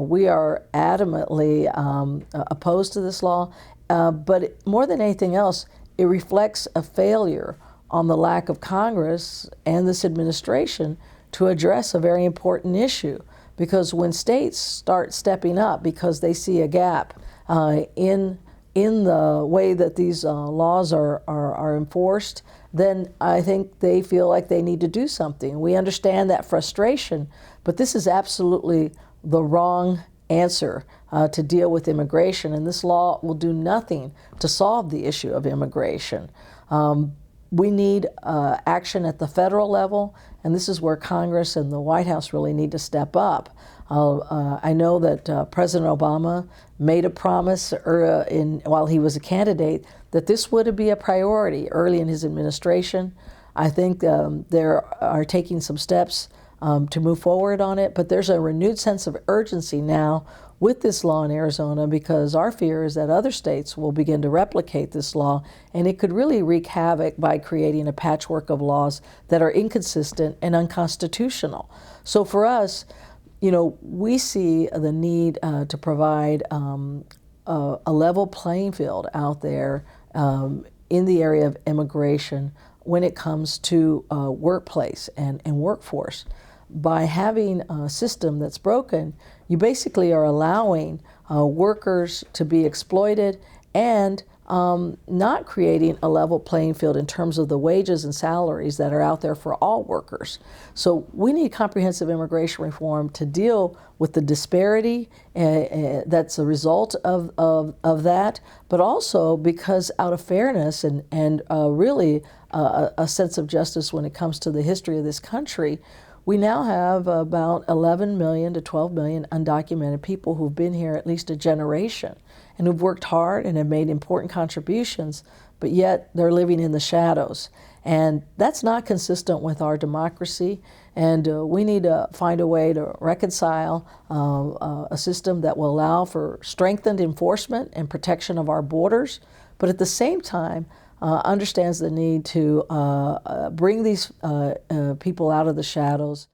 We are adamantly opposed to this law, but more than anything else, it reflects a failure on the lack of Congress and this administration to address a very important issue. Because when states start stepping up because they see a gap in the way that these laws are enforced, then I think they feel like they need to do something. We understand that frustration, but this is absolutely the wrong answer to deal with immigration, and this law will do nothing to solve the issue of immigration. We need action at the federal level, and this is where Congress and the White House really need to step up. I know that President Obama made a promise while he was a candidate that this would be a priority early in his administration. I think they are taking some steps to move forward on it, but there's a renewed sense of urgency now with this law in Arizona, because our fear is that other states will begin to replicate this law, and it could really wreak havoc by creating a patchwork of laws that are inconsistent and unconstitutional. So for us, we see the need to provide a level playing field out there in the area of immigration when it comes to workplace and workforce. By having a system that's broken, you basically are allowing workers to be exploited and not creating a level playing field in terms of the wages and salaries that are out there for all workers. So we need comprehensive immigration reform to deal with the disparity that's a result of that, but also because out of fairness and really a sense of justice when it comes to the history of this country, we now have about 11 million to 12 million undocumented people who've been here at least a generation and who've worked hard and have made important contributions, but yet they're living in the shadows. And that's not consistent with our democracy, and we need to find a way to reconcile a system that will allow for strengthened enforcement and protection of our borders, but at the same time understands the need to bring these people out of the shadows.